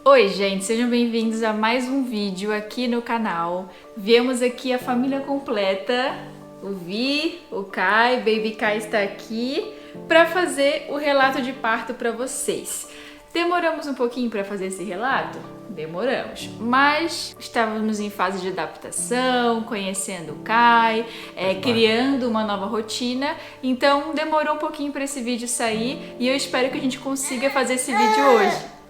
Oi gente, sejam bem-vindos a mais um vídeo aqui no canal. Viemos aqui a família completa, o Vi, o Kai, Baby Kai está aqui para fazer o relato de parto para vocês. Demoramos um pouquinho para fazer esse relato? Demoramos, mas estávamos em fase de adaptação, conhecendo o Kai, criando uma nova rotina, então demorou um pouquinho para esse vídeo sair e eu espero que a gente consiga fazer esse vídeo hoje.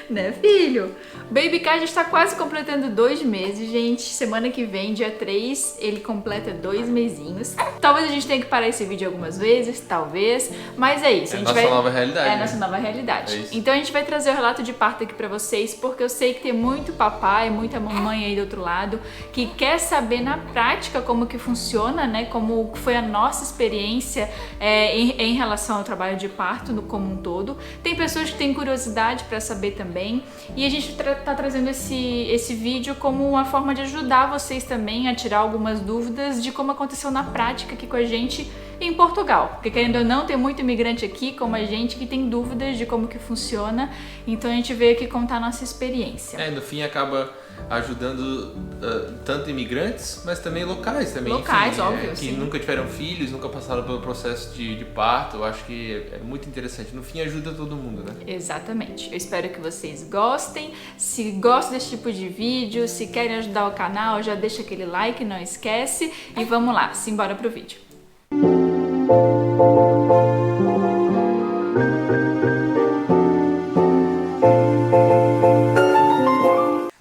Né, filho? Baby Kai já está quase completando 2 meses, gente. Semana que vem, dia 3, ele completa 2 mesinhos. Talvez a gente tenha que parar esse vídeo algumas vezes, talvez, mas é isso. É a nossa nova realidade. É a nossa nova realidade. É isso. Então a gente vai trazer o relato de parto aqui pra vocês, porque eu sei que tem muito papai, muita mamãe aí do outro lado, que quer saber na prática como que funciona, né? Como foi a nossa experiência em relação ao trabalho de parto como um todo. Tem pessoas que têm curiosidade para saber também, e a gente tá trazendo esse vídeo como uma forma de ajudar vocês também a tirar algumas dúvidas de como aconteceu na prática aqui com a gente em Portugal, porque querendo ou não, tem muito imigrante aqui como a gente que tem dúvidas de como que funciona, então a gente veio aqui contar a nossa experiência. No fim acaba ajudando tanto imigrantes, mas também locais também. Locais, enfim, óbvio, que sim. nunca tiveram filhos, nunca passaram pelo processo de parto. Eu acho que é muito interessante. No fim ajuda todo mundo, né? Exatamente. Eu espero que vocês gostem. Se gostam desse tipo de vídeo, se querem ajudar o canal, já deixa aquele like, não esquece. E vamos lá, simbora pro vídeo.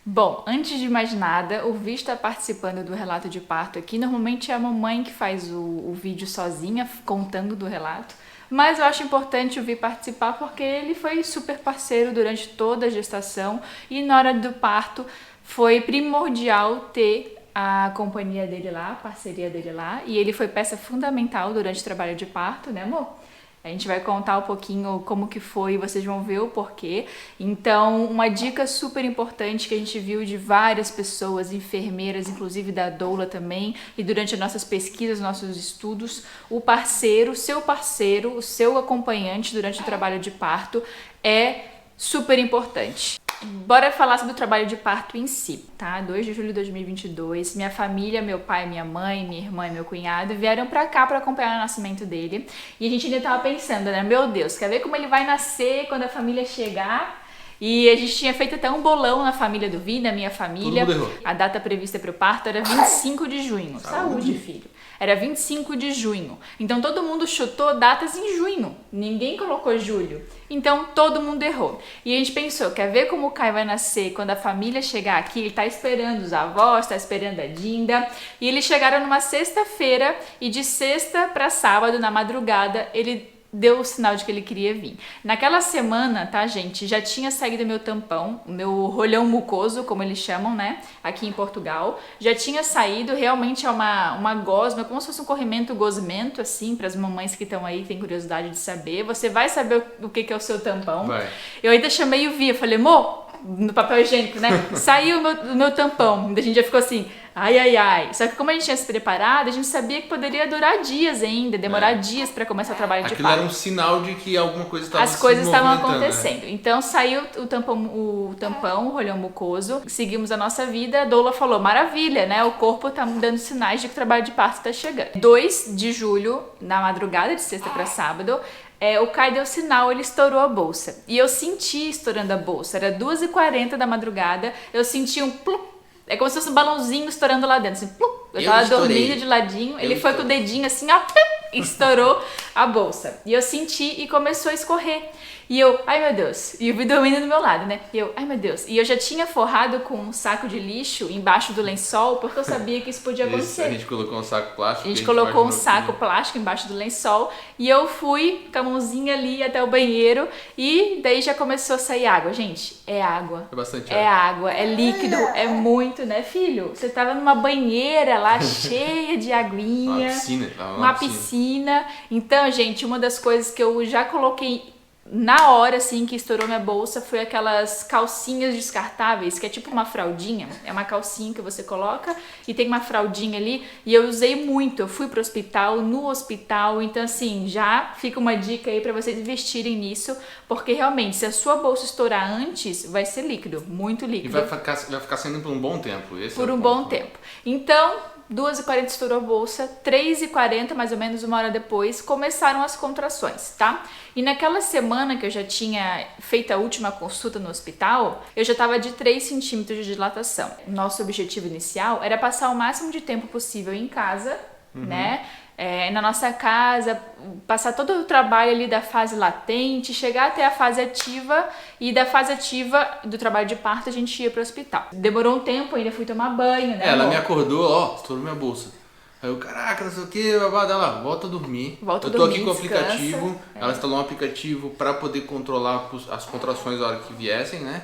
Bom, antes de mais nada, o Vi está participando do relato de parto aqui. Normalmente é a mamãe que faz o vídeo sozinha, contando do relato. Mas eu acho importante o Vi participar porque ele foi super parceiro durante toda a gestação e na hora do parto foi primordial ter a companhia dele lá, a parceria dele lá, e ele foi peça fundamental durante o trabalho de parto, né, amor? A gente vai contar um pouquinho como que foi, vocês vão ver o porquê. Então, uma dica super importante que a gente viu de várias pessoas, enfermeiras, inclusive da doula também, e durante as nossas pesquisas, nossos estudos, o parceiro, o seu acompanhante durante o trabalho de parto é super importante. Bora falar sobre o trabalho de parto em si, tá? 2 de julho de 2022, minha família, meu pai, minha mãe, minha irmã e meu cunhado vieram pra cá pra acompanhar o nascimento dele. E a gente ainda tava pensando, né? Meu Deus, quer ver como ele vai nascer quando a família chegar? E a gente tinha feito até um bolão na família do Vi, na minha família. Todo mundo errou. A data prevista pro parto era 25 de junho. Saúde, filho. Era 25 de junho. Então todo mundo chutou datas em junho. Ninguém colocou julho. Então todo mundo errou. E a gente pensou, quer ver como o Kai vai nascer quando a família chegar aqui? Ele tá esperando os avós, tá esperando a Dinda. E eles chegaram numa sexta-feira e de sexta para sábado, na madrugada, ele deu o sinal de que ele queria vir. Naquela semana, tá, gente, já tinha saído meu tampão, o meu rolhão mucoso, como eles chamam, né, aqui em Portugal. Já tinha saído, realmente é uma gosma, como se fosse um corrimento gosmento, assim, para as mamães que estão aí, tem curiosidade de saber. Você vai saber o que é o seu tampão. Vai. Eu ainda chamei o Vi, eu falei, amor, no papel higiênico, né? Saiu o meu tampão. A gente já ficou assim, ai, ai, ai. Só que como a gente tinha se preparado, a gente sabia que poderia durar dias ainda, demorar dias para começar o trabalho de Aquilo parto. era um sinal de que alguma coisa estava As coisas estavam movimentando, acontecendo. Então saiu o tampão, o rolhão mucoso, seguimos a nossa vida. A doula falou, maravilha, né? O corpo tá dando sinais de que o trabalho de parto tá chegando. 2 de julho, na madrugada de sexta para sábado, o Kai deu sinal, ele estourou a bolsa. E eu senti estourando a bolsa. Era 2h40 da madrugada, eu senti um plup. É como se fosse um balãozinho estourando lá dentro, assim, plup. Eu tava dormindo de ladinho, ele foi com o dedinho assim, ó, estourou a bolsa. E eu senti e começou a escorrer. E eu, ai meu Deus, e eu vi dormindo do meu lado, né? E eu, ai meu Deus. E eu já tinha forrado com um saco de lixo embaixo do lençol, porque eu sabia que isso podia acontecer. A gente colocou um saco plástico. A gente colocou um saco plástico embaixo do lençol e eu fui com a mãozinha ali até o banheiro e daí já começou a sair água. Gente, é água. É bastante água, é líquido, é muito, né, filho? Você tava numa banheira lá cheia de aguinha. Uma piscina. Uma piscina. Então, gente, uma das coisas que eu já coloquei na hora, assim, que estourou minha bolsa, foi aquelas calcinhas descartáveis, que é tipo uma fraldinha. É uma calcinha que você coloca e tem uma fraldinha ali. E eu usei muito. Eu fui pro hospital, no hospital. Então, assim, já fica uma dica aí pra vocês investirem nisso. Porque, realmente, se a sua bolsa estourar antes, vai ser líquido. Muito líquido. E vai ficar saindo por um bom tempo. Esse por é o um ponto. bom tempo. Então, 2h40 estourou a bolsa, 3h40, mais ou menos uma hora depois, começaram as contrações, tá? E naquela semana que eu já tinha feito a última consulta no hospital, eu já estava de 3 centímetros de dilatação. Nosso objetivo inicial era passar o máximo de tempo possível em casa, né? Na nossa casa, passar todo o trabalho ali da fase latente, chegar até a fase ativa, e da fase ativa do trabalho de parto a gente ia pro hospital. Demorou um tempo, ainda fui tomar banho, né? Ela me acordou, ó, estourou minha bolsa. Aí eu, caraca, não sei o que, babado, ela, volta a dormir. Eu tô aqui com o aplicativo, ela instalou um aplicativo para poder controlar as contrações a hora que viessem, né?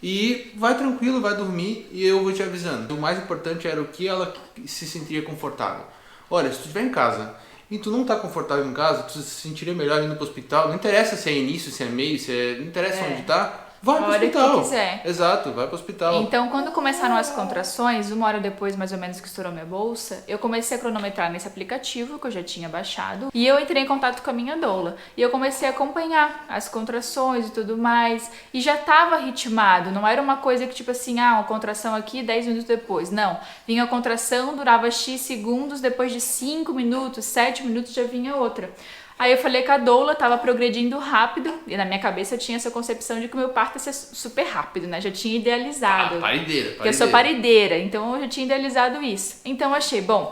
E vai tranquilo, vai dormir e eu vou te avisando. O mais importante era o que ela se sentia confortável. Olha, se tu estiver em casa e tu não tá confortável em casa, tu se sentiria melhor indo pro hospital. Não interessa se é início, se é meio, não interessa onde tá. Vai pro hospital. Que tu quiser. Exato, vai pro hospital. Então, quando começaram as contrações, uma hora depois, mais ou menos, que estourou minha bolsa, eu comecei a cronometrar nesse aplicativo que eu já tinha baixado e eu entrei em contato com a minha doula. E eu comecei a acompanhar as contrações e tudo mais. E já tava ritmado, não era uma coisa que tipo assim, uma contração aqui, 10 minutos depois. Não, vinha a contração, durava X segundos, depois de 5 minutos, 7 minutos já vinha outra. Aí eu falei que a doula tava progredindo rápido, e na minha cabeça eu tinha essa concepção de que o meu parto ia ser super rápido, né? Já tinha idealizado. Parideira. Porque eu sou parideira, então eu já tinha idealizado isso. Então eu achei, bom,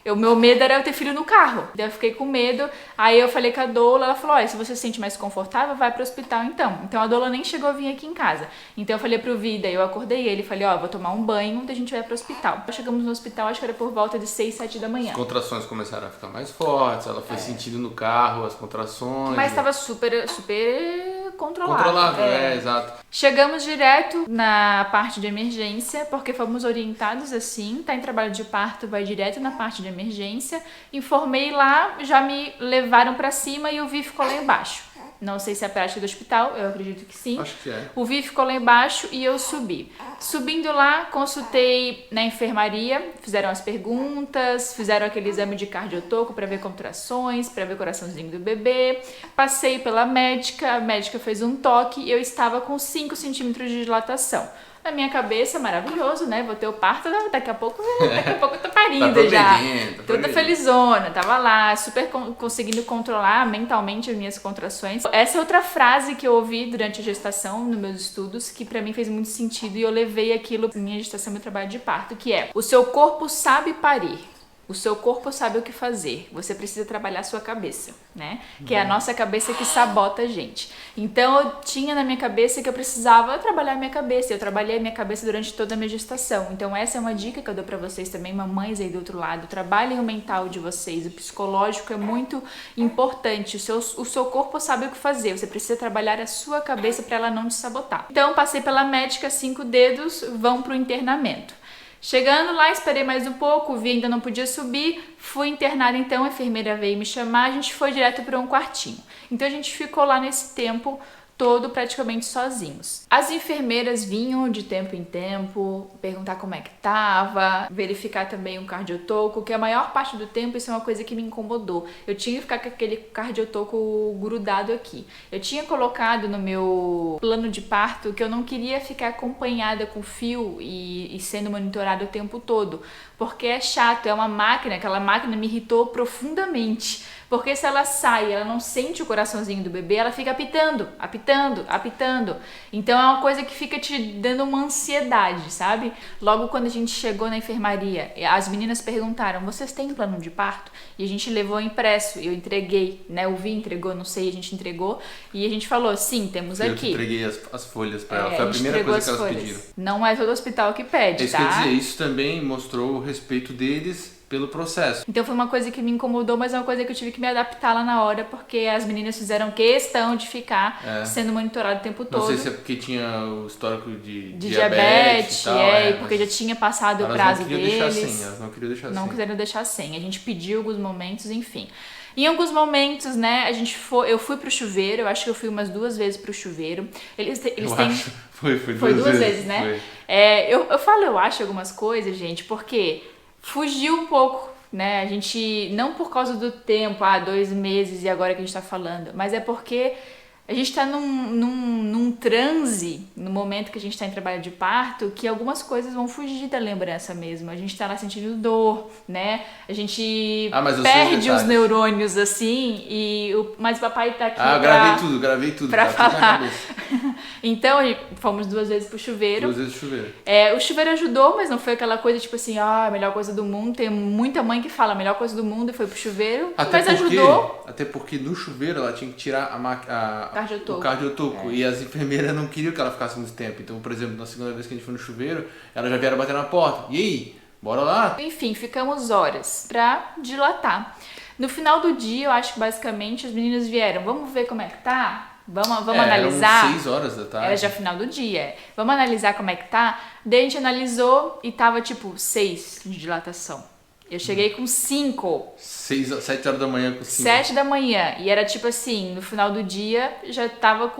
o meu medo era eu ter filho no carro. Daí eu fiquei com medo, aí eu falei com a doula, ela falou, olha, se você se sente mais confortável, vai pro hospital então. Então a doula nem chegou a vir aqui em casa. Então eu falei pro Vida, eu acordei ele, falei, ó, vou tomar um banho, daí a gente vai pro hospital. Chegamos no hospital, acho que era por volta de 6, 7 da manhã. As contrações começaram a ficar mais fortes, ela foi sentindo no carro as contrações. Mas tava super controlado. Controlável, exato. Chegamos direto na parte de emergência, porque fomos orientados assim, tá em trabalho de parto, vai direto na parte de emergência. Informei lá, já me levaram pra cima e o Vi ficou lá embaixo. Não sei se é a prática do hospital, eu acredito que sim. Acho que é. O Vi ficou lá embaixo e eu subi. Subindo lá, consultei na enfermaria, fizeram as perguntas, fizeram aquele exame de cardiotoco para ver contrações, para ver o coraçãozinho do bebê. Passei pela médica, a médica fez um toque e eu estava com 5 centímetros de dilatação. Na minha cabeça, maravilhoso, né? Vou ter o parto, daqui a pouco eu tô parindo já. Toda felizona, tava lá, super conseguindo controlar mentalmente as minhas contrações. Essa é outra frase que eu ouvi durante a gestação, nos meus estudos, que pra mim fez muito sentido e eu levei aquilo pra minha gestação e meu trabalho de parto, que é: o seu corpo sabe parir. O seu corpo sabe o que fazer. Você precisa trabalhar a sua cabeça, né? Que é a nossa cabeça que sabota a gente. Então, eu tinha na minha cabeça que eu precisava trabalhar a minha cabeça. Eu trabalhei a minha cabeça durante toda a minha gestação. Então, essa é uma dica que eu dou pra vocês também, mamães aí do outro lado. Trabalhem o mental de vocês. O psicológico é muito importante. O seu corpo sabe o que fazer. Você precisa trabalhar a sua cabeça pra ela não te sabotar. Então, passei pela médica, 5 dedos, vão pro internamento. Chegando lá, esperei mais um pouco, vi ainda não podia subir, fui internada então, a enfermeira veio me chamar, a gente foi direto para um quartinho. Então a gente ficou lá nesse tempo todo praticamente sozinhos. As enfermeiras vinham de tempo em tempo perguntar como é que tava, verificar também um cardiotoco, que a maior parte do tempo isso é uma coisa que me incomodou. Eu tinha que ficar com aquele cardiotoco grudado aqui. Eu tinha colocado no meu plano de parto que eu não queria ficar acompanhada com fio e sendo monitorada o tempo todo, porque é chato, é uma máquina, aquela máquina me irritou profundamente. Porque se ela sai, ela não sente o coraçãozinho do bebê, ela fica apitando, apitando, apitando. Então é uma coisa que fica te dando uma ansiedade, sabe? Logo quando a gente chegou na enfermaria, as meninas perguntaram, vocês têm plano de parto? E a gente levou impresso, eu entreguei, né? O Vi entregou, não sei, a gente entregou. E a gente falou, sim, temos aqui. Eu entreguei as folhas pra ela, foi a primeira coisa que elas pediram. Não é todo hospital que pede, isso tá? Quer dizer, isso também mostrou o respeito deles pelo processo. Então foi uma coisa que me incomodou, mas é uma coisa que eu tive que me adaptar lá na hora, porque as meninas fizeram questão de ficar sendo monitorado o tempo todo. Não sei se é porque tinha o histórico de diabetes e tal, porque já tinha passado o prazo deles. Elas não queriam deixar sem. Não quiseram deixar sem. A gente pediu alguns momentos, enfim. Em alguns momentos, né, eu fui pro chuveiro, eu acho que eu fui umas 2 vezes pro chuveiro. Eles têm... Foi duas vezes, né? Foi. Eu acho algumas coisas, gente, porque fugiu um pouco, né? A gente, não por causa do tempo, 2 meses e agora que a gente tá falando, mas é porque a gente tá num transe, no momento que a gente tá em trabalho de parto, que algumas coisas vão fugir da lembrança mesmo. A gente tá lá sentindo dor, né? A gente perde os neurônios, assim, mas o papai tá aqui gravei tudo. Pra tá falar. Então, fomos 2 vezes pro chuveiro. 2 vezes pro chuveiro. O chuveiro ajudou, mas não foi aquela coisa tipo assim, a melhor coisa do mundo. Tem muita mãe que fala a melhor coisa do mundo e foi pro chuveiro. Ajudou. Até porque no chuveiro ela tinha que tirar o cardiotoco. E as enfermeiras não queriam que ela ficasse muito tempo. Então, por exemplo, na segunda vez que a gente foi no chuveiro, elas já vieram bater na porta. E aí? Bora lá? Enfim, ficamos horas pra dilatar. No final do dia, eu acho que basicamente os meninos vieram. Vamos ver como é que tá? Vamos analisar. Eram 6 horas da tarde. Era já final do dia. Vamos analisar como é que tá? Daí a gente analisou e tava tipo 6 de dilatação. Eu cheguei com 5. 7 horas da manhã com 5. 7 da manhã. E era tipo assim, no final do dia já tava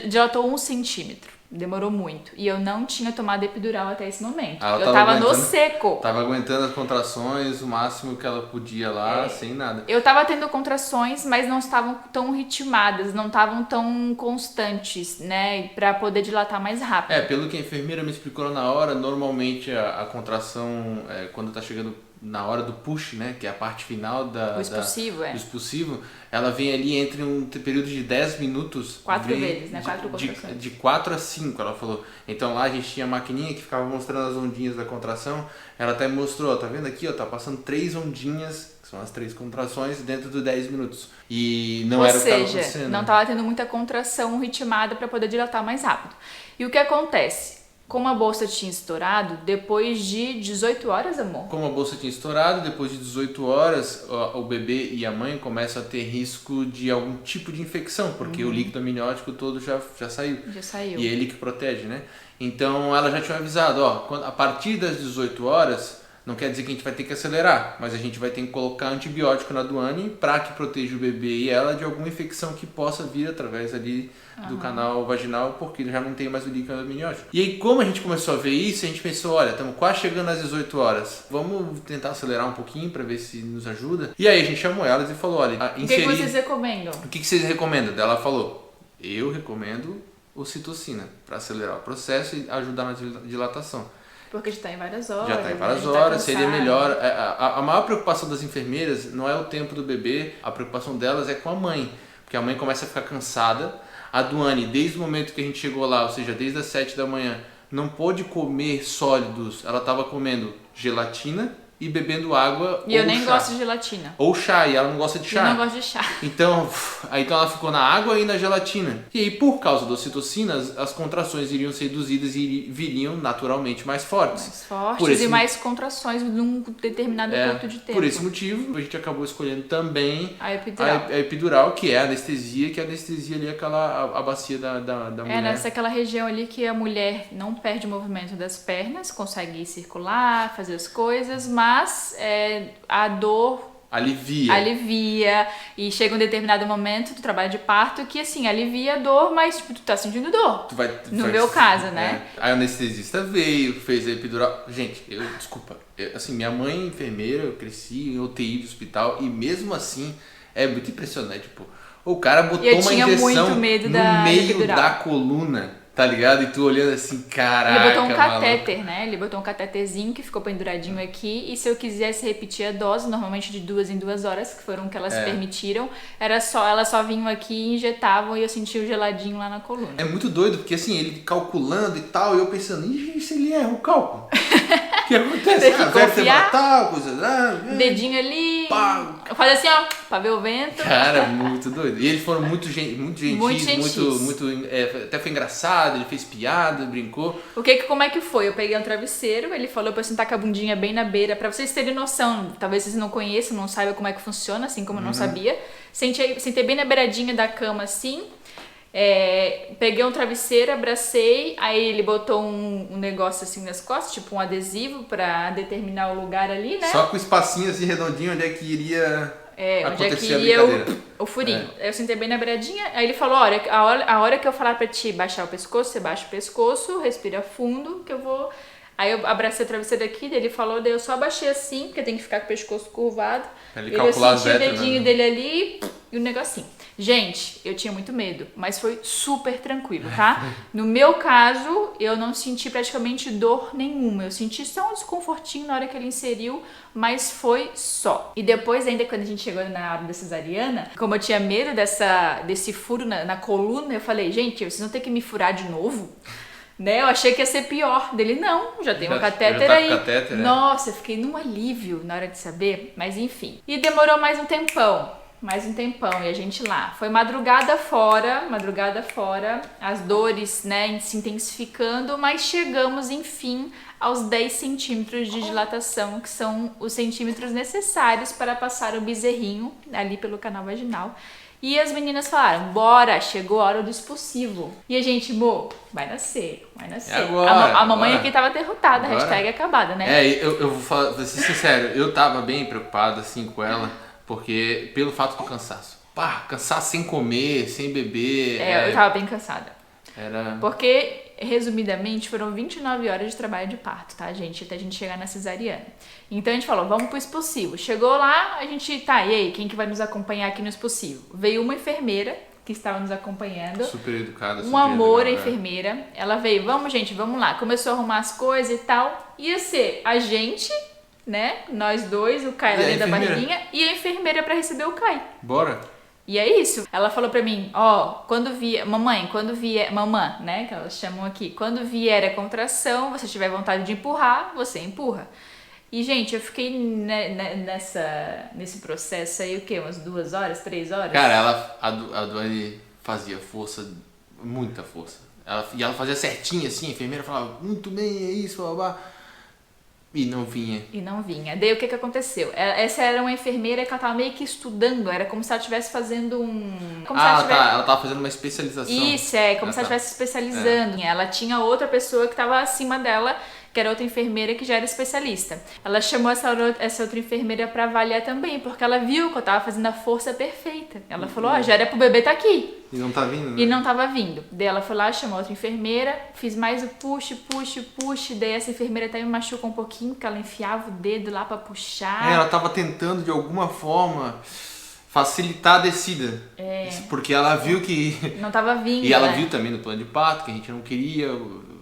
dilatou 1 centímetro. Demorou muito. E eu não tinha tomado epidural até esse momento. Eu tava no seco. Tava aguentando as contrações, o máximo que ela podia lá, sem nada. Eu tava tendo contrações, mas não estavam tão ritmadas, não estavam tão constantes, né? Pra poder dilatar mais rápido. Pelo que a enfermeira me explicou na hora, normalmente a contração, quando tá chegando na hora do push, né, que é a parte final do expulsivo, ela vem ali entre um período de 10 minutos. 4 vezes, né? 4 contrações. De 4 a 5, ela falou. Então lá a gente tinha a maquininha que ficava mostrando as ondinhas da contração. Ela até mostrou, tá vendo aqui, tá passando 3 ondinhas, que são as 3 contrações, dentro de 10 minutos. E não era o que estava acontecendo. Ou seja, não estava tendo muita contração ritmada para poder dilatar mais rápido. E o que acontece? Como a bolsa tinha estourado, depois de 18 horas, amor? Como a bolsa tinha estourado, depois de 18 horas, o bebê e a mãe começam a ter risco de algum tipo de infecção, porque o líquido amniótico todo já saiu. Já saiu. E é ele que protege, né? Então ela já tinha avisado, a partir das 18 horas, não quer dizer que a gente vai ter que acelerar, mas a gente vai ter que colocar antibiótico na Duane para que proteja o bebê e ela de alguma infecção que possa vir através ali do canal vaginal, porque já não tem mais o líquido amniótico. E aí, como a gente começou a ver isso, a gente pensou, olha, estamos quase chegando às 18 horas, vamos tentar acelerar um pouquinho para ver se nos ajuda. E aí a gente chamou elas e falou, olha, o que vocês recomendam? O que vocês recomendam? Ela falou, eu recomendo ocitocina para acelerar o processo e ajudar na dilatação. Porque já está em várias horas. Já está em várias horas, seria melhor. A maior preocupação das enfermeiras não é o tempo do bebê, a preocupação delas é com a mãe. Porque a mãe começa a ficar cansada. A Duane, desde o momento que a gente chegou lá, ou seja, desde as 7 da manhã, não pôde comer sólidos. Ela estava comendo gelatina e bebendo água. E eu nem gosto de gelatina. Ou chá, e ela não gosta de chá. Eu não gosto de chá. Então ela ficou na água e na gelatina. E aí, por causa da ocitocina, as contrações iriam ser reduzidas e viriam naturalmente mais fortes. Mais fortes e mais contrações num determinado ponto de tempo. Por esse motivo, a gente acabou escolhendo também a epidural. A epidural, que é a anestesia, ali a bacia da mulher. Aquela região ali que a mulher não perde o movimento das pernas, consegue circular, fazer as coisas, mas a dor alivia e chega um determinado momento do trabalho de parto que assim, alivia a dor, mas tipo, tu tá sentindo dor. No meu caso, né? Aí o anestesista veio, fez a epidural. Gente, assim, minha mãe é enfermeira, eu cresci em UTI do hospital e mesmo assim é muito impressionante, tipo, o cara botou uma injeção no meio da coluna. Tá ligado? E tu olhando assim, caraca. Ele botou um catéter, né? Ele botou um catéterzinho que ficou penduradinho aqui. E se eu quisesse repetir a dose, normalmente de 2 em 2 horas, que foram que elas permitiram, elas só vinham aqui e injetavam e eu sentia o geladinho lá na coluna. É muito doido, porque assim, ele calculando e tal, e eu pensando, e se ele erra o cálculo? O que acontece? Vértebra tal, coisa. Dedinho ali. Faz assim, ó, pra ver o vento. Cara, muito doido. E eles foram muito gentis, muito até foi engraçado, ele fez piada, brincou. Como é que foi? Eu peguei um travesseiro, ele falou pra eu sentar com a bundinha bem na beira, pra vocês terem noção, talvez vocês não conheçam, não saibam como é que funciona, assim como eu não sabia. Sentei bem na beiradinha da cama, assim. Peguei um travesseiro, abracei, aí ele botou um negócio assim nas costas, tipo um adesivo pra determinar o lugar ali, né? Só com o espacinho assim redondinho onde é que iria onde é que ia o furinho. Eu sentei bem na beiradinha, aí ele falou, olha, a hora que eu falar pra ti baixar o pescoço, você baixa o pescoço, respira fundo, que eu vou... Aí eu abracei a travesseira daqui, daí ele falou, daí eu só abaixei assim, porque tem que ficar com o pescoço curvado. Eu senti o dedinho dele ali e o negocinho. Gente, eu tinha muito medo, mas foi super tranquilo, tá? No meu caso, eu não senti praticamente dor nenhuma. Eu senti só um desconfortinho na hora que ele inseriu, mas foi só. E depois, ainda quando a gente chegou na hora da cesariana, como eu tinha medo desse furo na coluna, eu falei, gente, vocês vão ter que me furar de novo? Né? Eu achei que ia ser pior. Dele, não, já tem um catéter aí. Catéter, Nossa, eu fiquei num alívio na hora de saber, mas enfim. E demorou mais um tempão, e a gente lá. Foi madrugada fora, as dores, né, se intensificando, mas chegamos, enfim, aos 10 centímetros de dilatação, que são os centímetros necessários para passar o bezerrinho ali pelo canal vaginal. E as meninas falaram, bora, chegou a hora do expulsivo. E a gente, vai nascer. Agora, a mamãe aqui tava derrotada, hashtag acabada, né? Eu vou ser sincero, eu tava bem preocupado assim com ela, porque pelo fato do cansaço. Cansaço sem comer, sem beber. Eu tava bem cansada. Era... Porque, resumidamente, foram 29 horas de trabalho de parto, tá, gente? Até a gente chegar na cesariana. Então a gente falou, vamos pro expulsivo. Chegou lá, a gente, e aí, quem que vai nos acompanhar aqui no expulsivo? Veio uma enfermeira que estava nos acompanhando. Super educada, um amor, a enfermeira. Ela veio, vamos lá. Começou a arrumar as coisas e tal. Ia ser a gente, né? Nós dois, o Kai lá dentro da barriguinha, e a enfermeira pra receber o Kai. Bora. E é isso. Ela falou pra mim, mamãe, né, que elas chamam aqui, quando vier a contração, você tiver vontade de empurrar, você empurra. E, gente, eu fiquei nesse processo aí, o quê? Umas 2 horas, 3 horas? Cara, a Duane fazia força, muita força. Ela fazia certinho assim, a enfermeira falava, muito bem, é isso, babá. E não vinha. Daí o que aconteceu? Essa era uma enfermeira que ela tava meio que estudando, era como se ela estivesse fazendo ela tava fazendo uma especialização. Isso, se ela estivesse especializando. Ela tinha outra pessoa que tava acima dela, que era outra enfermeira que já era especialista. Ela chamou essa outra enfermeira pra avaliar também, porque ela viu que eu tava fazendo a força perfeita. Ela falou, já era pro bebê tá aqui. E não tá vindo, né? E não tava vindo. Daí ela foi lá, chamou outra enfermeira, fiz mais o push, daí essa enfermeira até me machucou um pouquinho, porque ela enfiava o dedo lá pra puxar. Ela tava tentando de alguma forma facilitar a descida. Porque ela viu que... Não tava vindo, E ela viu também no plano de parto que a gente não queria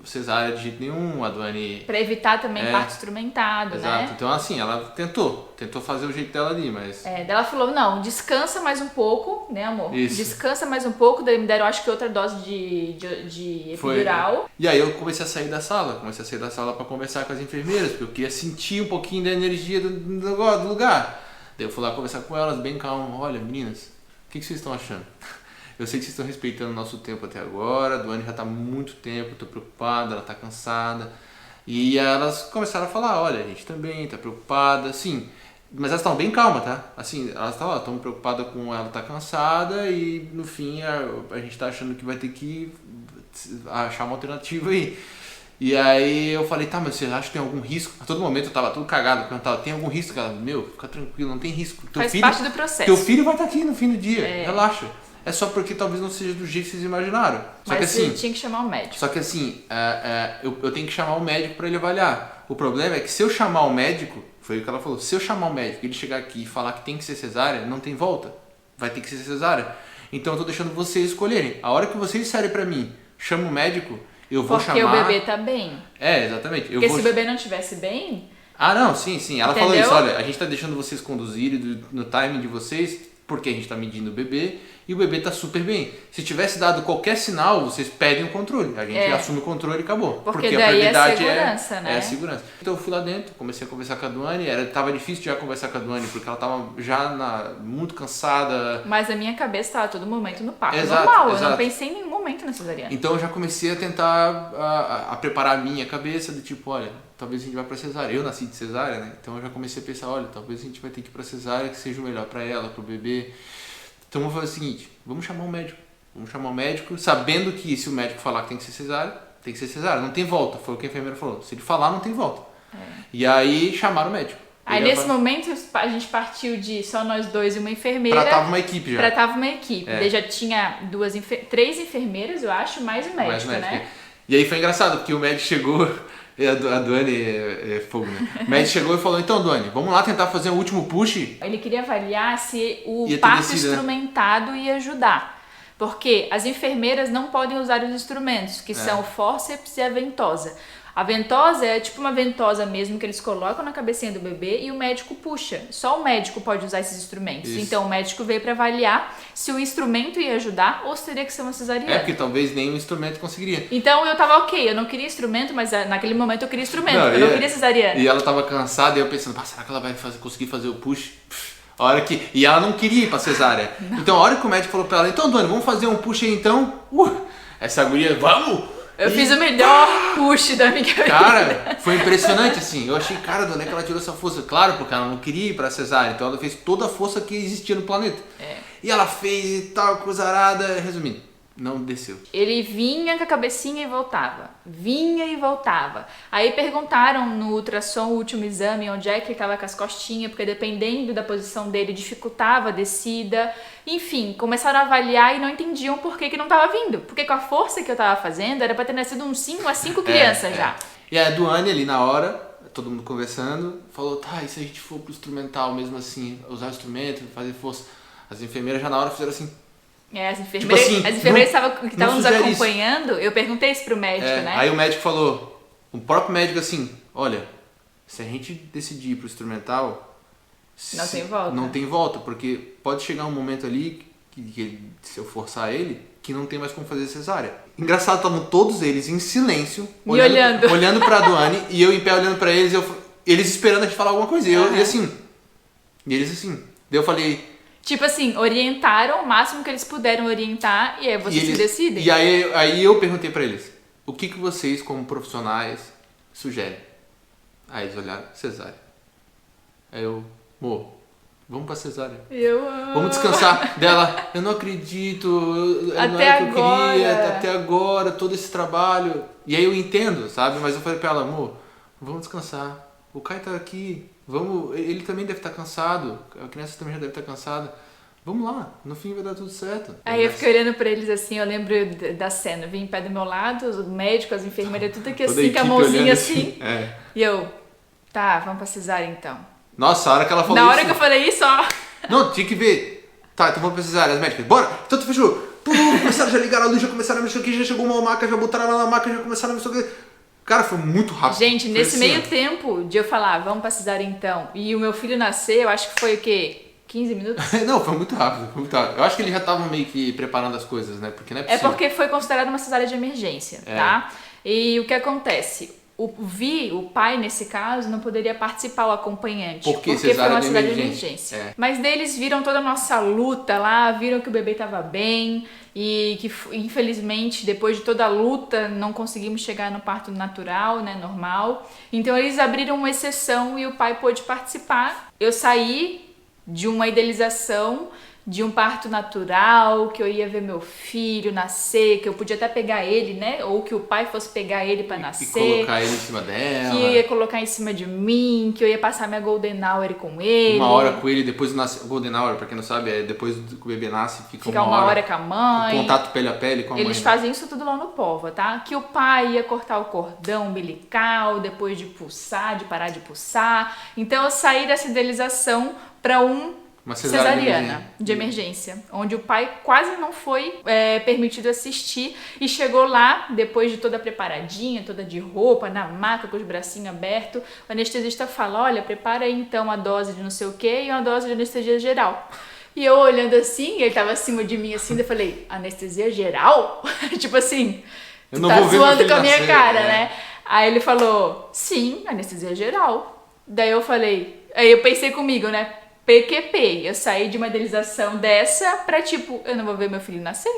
cesárea de jeito nenhum, a Duane... Pra evitar também parto instrumentado, exato. né? Então assim, ela tentou fazer o jeito dela ali, mas... Daí ela falou, não, descansa mais um pouco, né, amor? Isso. Descansa mais um pouco, daí me deram, acho que outra dose de epidural. E aí eu comecei a sair da sala pra conversar com as enfermeiras, porque eu queria sentir um pouquinho da energia do lugar. Daí eu fui lá conversar com elas, bem calmo, olha, meninas, o que vocês estão achando? Eu sei que vocês estão respeitando o nosso tempo até agora, a Duane já tá há muito tempo, eu tô preocupada, ela tá cansada. E elas começaram a falar, olha, a gente também tá preocupada, sim. Mas elas estavam bem calmas, tá? Assim, elas estavam preocupadas com ela tá cansada e no fim a gente tá achando que vai ter que achar uma alternativa aí. E aí eu falei, tá, mas você acha que tem algum risco? A todo momento eu tava tudo cagado, perguntava, tem algum risco? Ela, fica tranquilo, não tem risco. Faz parte do processo. Teu filho vai estar aqui no fim do dia, relaxa. É só porque talvez não seja do jeito que vocês imaginaram. Só mas que assim, tinha que chamar o médico. Só que assim, eu tenho que chamar o médico para ele avaliar. O problema é que se eu chamar o médico, foi o que ela falou, se eu chamar o médico e ele chegar aqui e falar que tem que ser cesárea, não tem volta. Vai ter que ser cesárea. Então eu tô deixando vocês escolherem. A hora que vocês disserem para mim, chama o médico, eu vou chamar... Porque o bebê tá bem. Exatamente. Porque se o bebê não estivesse bem... não, sim. Ela entendeu? falou isso, olha, a gente tá deixando vocês conduzirem no timing de vocês, porque a gente tá medindo o bebê e o bebê tá super bem. Se tivesse dado qualquer sinal, vocês pedem o controle. A gente assume o controle e acabou. Porque daí a segurança, né? É a segurança. Então eu fui lá dentro, comecei a conversar com a Duane. Tava difícil já conversar com a Duane, porque ela tava já muito cansada. Mas a minha cabeça tava a todo momento no parto. Exato, normal, exato. Eu não pensei em nenhum momento na cesariana. Então eu já comecei a tentar a preparar a minha cabeça de tipo, olha, talvez a gente vá pra cesárea. Eu nasci de cesárea, né? Então eu já comecei a pensar, olha, talvez a gente vai ter que ir pra cesárea, que seja o melhor pra ela, pro bebê. Então vamos fazer o seguinte, vamos chamar um médico, sabendo que se o médico falar que tem que ser cesárea, não tem volta, foi o que a enfermeira falou, se ele falar não tem volta. E aí chamaram o médico. Aí nesse momento a gente partiu de só nós dois e uma enfermeira. Tratava uma equipe já. Tratava uma equipe. Daí já tinha 3 enfermeiras, eu acho, mais o médico, né? E aí foi engraçado, porque o médico chegou, a Duane é fogo, né? O médico chegou e falou, então Duane, vamos lá tentar fazer o último push. Ele queria avaliar se o parto instrumentado ia ajudar. Porque as enfermeiras não podem usar os instrumentos, que são o fórceps e a ventosa. A ventosa é tipo uma ventosa mesmo que eles colocam na cabecinha do bebê e o médico puxa. Só o médico pode usar esses instrumentos. Isso. Então o médico veio para avaliar se o instrumento ia ajudar ou se teria que ser uma cesariana. Porque talvez nenhum instrumento conseguiria. Então eu tava ok, eu não queria instrumento, mas naquele momento eu queria instrumento, eu não queria cesariana. E ela tava cansada e eu pensando, será que ela vai conseguir fazer o push? E ela não queria ir pra cesárea. Não. Então a hora que o médico falou pra ela, então Duane, vamos fazer um push aí então? Essa guria, vamos! Eu fiz o melhor push da minha vida. Cara, foi impressionante assim. Eu achei, cara, de onde é que ela tirou essa força? Claro, porque ela não queria ir pra cesárea. Então ela fez toda a força que existia no planeta. E ela fez e tal, coisa arada. Resumindo, não desceu. Ele vinha com a cabecinha e voltava. Vinha e voltava. Aí perguntaram no ultrassom, o último exame, onde é que ele estava com as costinhas, porque dependendo da posição dele, dificultava a descida. Enfim, começaram a avaliar e não entendiam por que não estava vindo. Porque com a força que eu estava fazendo, era para ter nascido uns 5 a 5 crianças já. E a Duane ali na hora, todo mundo conversando, falou, tá, e se a gente for pro instrumental mesmo assim, usar o instrumento, fazer força? As enfermeiras já na hora fizeram assim... As enfermeiras, tipo assim, que estavam nos acompanhando, eu perguntei isso pro médico, né? Aí o médico falou, o próprio médico assim, olha, se a gente decidir ir pro instrumental, não tem volta, porque pode chegar um momento ali, que se eu forçar ele, que não tem mais como fazer cesárea. Engraçado, estavam todos eles em silêncio, olhando pra Duane, e eu em pé olhando pra eles, eles esperando a gente falar alguma coisa, e eles assim, daí eu falei... Tipo assim, orientaram o máximo que eles puderam orientar e aí vocês se decidem. E aí eu perguntei pra eles, o que vocês como profissionais sugerem? Aí eles olharam, cesárea. Aí vamos pra cesárea. Vamos descansar dela. Eu não acredito, não era o que eu queria, até agora, todo esse trabalho. E aí eu entendo, sabe? Mas eu falei pra ela, vamos descansar. O Caio tá aqui. Ele também deve estar cansado, a criança também já deve estar cansada. Vamos lá, no fim vai dar tudo certo. Aí eu fiquei olhando pra eles assim, eu lembro da cena, vim em pé do meu lado, os médicos, as enfermeiras, tudo aqui assim, com a mãozinha assim. E eu, tá, vamos pra cesárea então. Nossa, a hora que ela falou isso... Na hora que eu falei isso, ó... Não, tinha que ver. Tá, então vamos pra cesárea, as médicas, bora! Então tu fechou. Começaram já a ligar a luz, já começaram a mexer aqui, já chegou uma maca, já botaram ela na maca, já começaram a mexer aqui. Cara, foi muito rápido. Gente, nesse meio tempo de eu falar, vamos pra cesárea então, e o meu filho nascer, eu acho que foi o quê? 15 minutos? Não, foi muito rápido, Eu acho que eles já estavam meio que preparando as coisas, né? Porque não é possível. É porque foi considerado uma cesárea de emergência, tá? E o que acontece? O pai, nesse caso, não poderia participar, o acompanhante. Porque foi uma cesárea de emergência. Mas daí eles viram toda a nossa luta lá, viram que o bebê estava bem e que, infelizmente, depois de toda a luta, não conseguimos chegar no parto natural, né, normal. Então eles abriram uma exceção e o pai pôde participar. Eu saí de uma idealização de um parto natural, que eu ia ver meu filho nascer, que eu podia até pegar ele, né? Ou que o pai fosse pegar ele pra nascer. E colocar ele em cima dela. Que eu ia colocar em cima de mim, que eu ia passar minha Golden Hour com ele. Uma hora com ele, depois nasce. Golden Hour, pra quem não sabe, é depois que o bebê nasce, fica uma hora com a mãe. Contato pele a pele com a mãe. Eles fazem isso tudo lá no Pova, tá? Que o pai ia cortar o cordão umbilical depois de parar de pulsar. Então eu saí dessa idealização pra uma cesariana de emergência, onde o pai quase não foi permitido assistir e chegou lá, depois de toda preparadinha, toda de roupa, na maca, com os bracinhos abertos, o anestesista fala, olha, prepara aí então a dose de não sei o que e uma dose de anestesia geral. E eu olhando assim, ele tava acima de mim assim, eu falei, anestesia geral? Tipo assim, tu tá zoando com a minha cara, né? Aí ele falou, sim, anestesia geral. Daí eu falei, aí eu pensei comigo, né? PQP, eu saí de uma idealização dessa pra tipo, eu não vou ver meu filho nascer.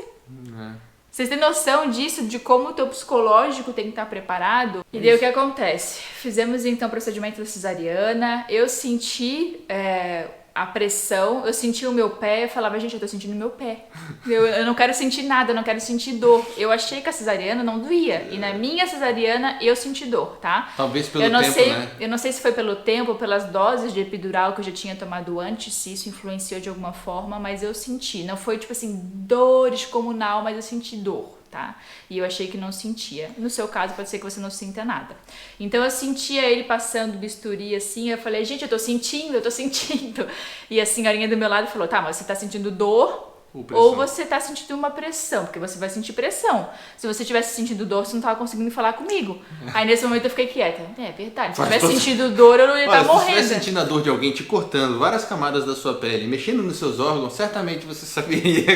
Vocês têm noção disso, de como o teu psicológico tem que estar preparado? E daí o que acontece? Fizemos então o procedimento da cesariana, eu senti a pressão, eu sentia o meu pé, eu falava, gente, eu tô sentindo meu pé. Eu não quero sentir nada, eu não quero sentir dor. Eu achei que a cesariana não doía. E na minha cesariana eu senti dor, tá? Talvez pelo tempo, né? Eu não sei se foi pelo tempo ou pelas doses de epidural que eu já tinha tomado antes, se isso influenciou de alguma forma, mas eu senti. Não foi tipo assim, dor descomunal, mas eu senti dor. Tá? E eu achei que não sentia. No seu caso, pode ser que você não sinta nada. Então eu sentia ele passando bisturi assim, eu falei, gente, eu tô sentindo. E a senhorinha do meu lado falou, tá, mas você tá sentindo dor ou você tá sentindo uma pressão? Porque você vai sentir pressão. Se você tivesse sentindo dor, você não tava conseguindo falar comigo. Aí nesse momento eu fiquei quieta. É verdade, se tivesse sentido dor, eu não ia estar morrendo. Se tivesse sentindo a dor de alguém te cortando várias camadas da sua pele, mexendo nos seus órgãos, certamente você saberia.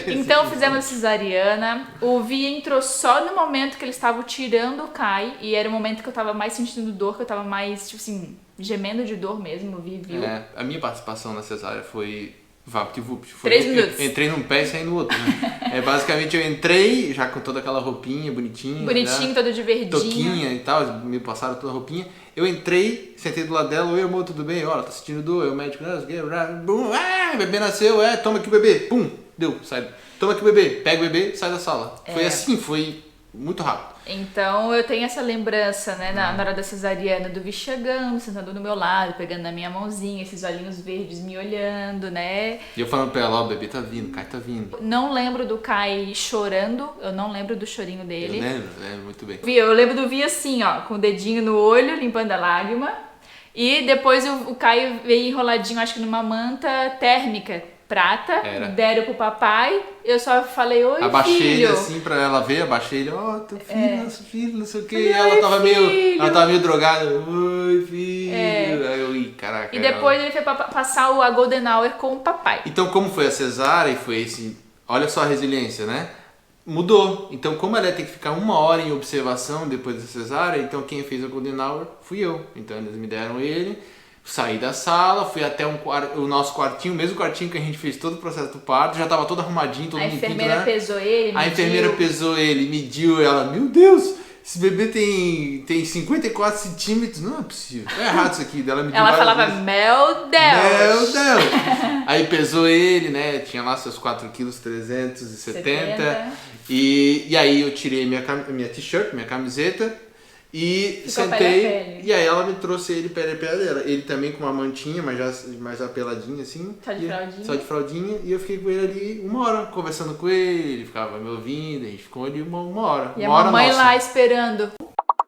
Então fizemos a cesariana. O Vi entrou só no momento que eles estavam tirando o Kai. E era o momento que eu tava mais sentindo dor, que eu tava mais, tipo assim, gemendo de dor mesmo. O Vi viu. A minha participação na cesárea foi... VaptVupt. 3 minutos. Entrei num pé e saí no outro, né? Basicamente eu entrei já com toda aquela roupinha bonitinha. Bonitinho, todo de verdinho. Toquinha e tal, me passaram toda a roupinha. Eu entrei, sentei do lado dela, oi amor, tudo bem? Olha, tá sentindo dor? O médico, o bebê nasceu, toma aqui o bebê, pum, deu, sai. Toma aqui o bebê, pega o bebê, sai da sala. Foi assim, foi muito rápido. Então eu tenho essa lembrança, né, na hora da cesariana, do Vi chegando, sentando do meu lado, pegando na minha mãozinha, esses olhinhos verdes me olhando, né? E eu falando pra ela, ó, o bebê tá vindo, o Kai tá vindo. Não lembro do Kai chorando, eu não lembro do chorinho dele. Eu lembro muito bem. Eu lembro do Vi assim, ó, com o dedinho no olho, limpando a lágrima. E depois o Kai veio enroladinho, acho que numa manta térmica, prata, deram pro papai, eu só falei, oi, abaixei filho. Ele assim pra ela ver, abaixei ele, teu filho, nosso filho, não sei o que, e ela tava meio drogada, oi, filho, aí eu, caraca. E depois ele foi passar a Golden Hour com o papai. Então como foi a cesárea e foi esse, olha só a resiliência, né? Mudou, então como ela ia ter que ficar 1 hora em observação depois da cesárea, então quem fez a Golden Hour fui eu, então eles me deram ele. Saí da sala, fui até o nosso quartinho, o mesmo quartinho que a gente fez todo o processo do parto, já tava todo arrumadinho, todo limpinho. A enfermeira pesou ele, mediu. A enfermeira pesou ele, mediu, ela, meu Deus, esse bebê tem 54 centímetros, não é possível, é errado isso aqui. Ela falava, meu Deus. Aí pesou ele, né, tinha lá seus 4,370 kg, e aí eu tirei minha t-shirt, minha camiseta, e ficou sentei, e aí ela me trouxe ele pele a pele dela. Ele também com uma mantinha, mas já mais apeladinho assim. Só de fraldinha. E eu fiquei com ele ali 1 hora, conversando com ele ficava me ouvindo, a gente ficou ali uma hora. E a mamãe lá esperando.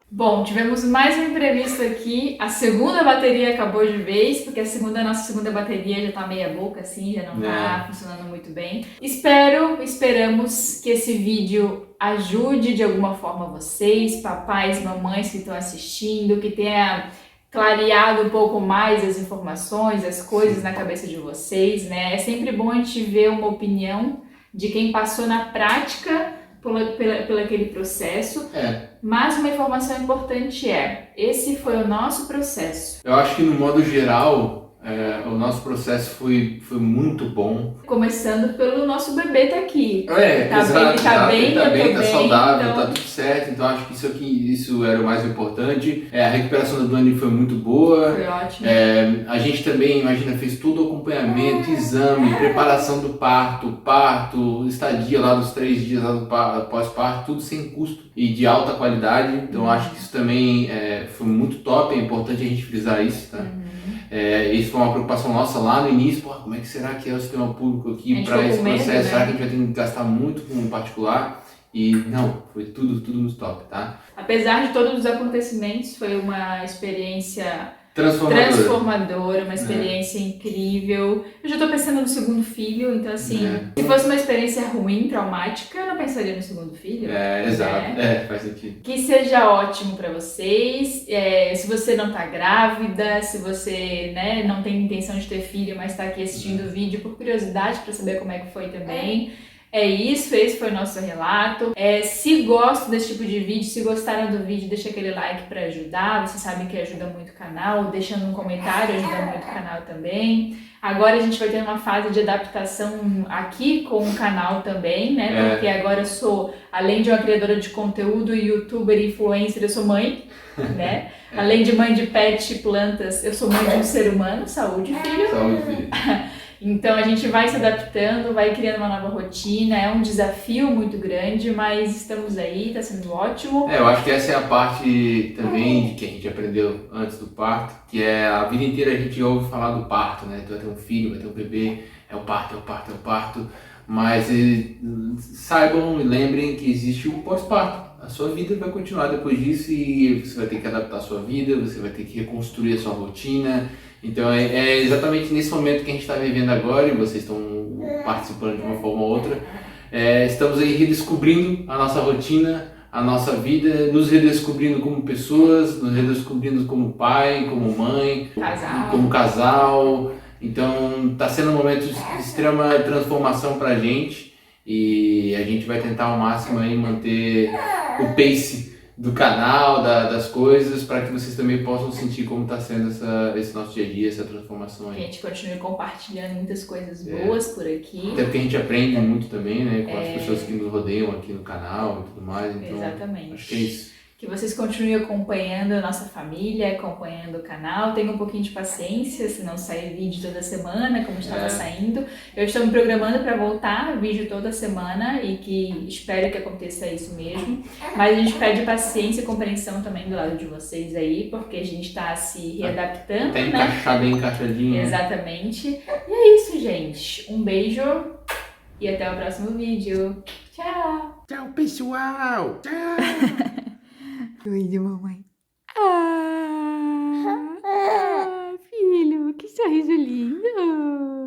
Bom, tivemos mais um imprevisto aqui. A segunda bateria acabou de vez, porque nossa segunda bateria já tá meia boca, assim, já não tá funcionando muito bem. Esperamos que esse vídeo ajude de alguma forma vocês, papais, mamães que estão assistindo, que tenha clareado um pouco mais as informações, as coisas na cabeça de vocês, né? É sempre bom a gente ver uma opinião de quem passou na prática pelo aquele processo, mas uma informação importante esse foi o nosso processo. Eu acho que no modo geral, o nosso processo foi muito bom. Começando pelo nosso bebê tá aqui. Tá bem, tá saudável, então tá tudo certo, então acho que isso era o mais importante. A recuperação da Duane foi muito boa. Foi ótimo. A gente também, imagina, fez todo o acompanhamento, exame, preparação do parto, estadia lá dos 3 dias lá do pós-parto, tudo sem custo e de alta qualidade. Então acho que isso também foi muito top, é importante a gente frisar isso, tá? Isso foi uma preocupação nossa lá no início, como é que será que é o sistema público aqui para esse processo, né? Será que a gente vai ter que gastar muito com o particular? E não, foi tudo no top, tá? Apesar de todos os acontecimentos, foi uma experiência transformadora, uma experiência incrível. Eu já tô pensando no segundo filho, então assim, se fosse uma experiência ruim, traumática, eu não pensaria no segundo filho. Exato, faz sentido. Que seja ótimo pra vocês. Se você não tá grávida, se você, né, não tem intenção de ter filho, mas tá aqui assistindo o vídeo por curiosidade pra saber como é que foi também. É isso, esse foi o nosso relato. Se gostam desse tipo de vídeo, se gostaram do vídeo, deixa aquele like para ajudar. Você sabe que ajuda muito o canal. Deixando um comentário, ajuda muito o canal também. Agora a gente vai ter uma fase de adaptação aqui com o canal também, né? Porque agora eu sou, além de uma criadora de conteúdo, youtuber e influencer, eu sou mãe, né? Além de mãe de pet e plantas, eu sou mãe de um ser humano. Saúde, filho. Saúde, filho. Então a gente vai se adaptando, vai criando uma nova rotina, é um desafio muito grande, mas estamos aí, tá sendo ótimo. Eu acho que essa é a parte também de que a gente aprendeu antes do parto, que é a vida inteira a gente ouve falar do parto, né? Tu vai ter um filho, vai ter um bebê, é o parto, é o parto, é o parto, mas saibam e lembrem que existe o pós-parto. A sua vida vai continuar depois disso e você vai ter que adaptar a sua vida, você vai ter que reconstruir a sua rotina. Então é exatamente nesse momento que a gente está vivendo agora e vocês estão participando de uma forma ou outra. Estamos aí redescobrindo a nossa rotina, a nossa vida, nos redescobrindo como pessoas, nos redescobrindo como pai, como mãe, como casal. Então está sendo um momento de extrema transformação para a gente e a gente vai tentar ao máximo aí manter o pace do canal, das coisas, para que vocês também possam sentir como está sendo esse nosso dia a dia, essa transformação aí. Que a gente continue compartilhando muitas coisas boas por aqui. Até porque a gente aprende muito também, né, com as pessoas que nos rodeiam aqui no canal e tudo mais, então exatamente. Acho que é isso. Que vocês continuem acompanhando a nossa família, acompanhando o canal. Tenham um pouquinho de paciência, se não sair vídeo toda semana, como estava saindo. Eu estou me programando para voltar vídeo toda semana e que espero que aconteça isso mesmo. Mas a gente pede paciência e compreensão também do lado de vocês aí, porque a gente está se readaptando, Tá encaixado, bem encaixadinho. Exatamente. E é isso, gente. Um beijo e até o próximo vídeo. Tchau! Tchau, pessoal! Tchau! Oi de mamãe. Filho, que sorriso lindo.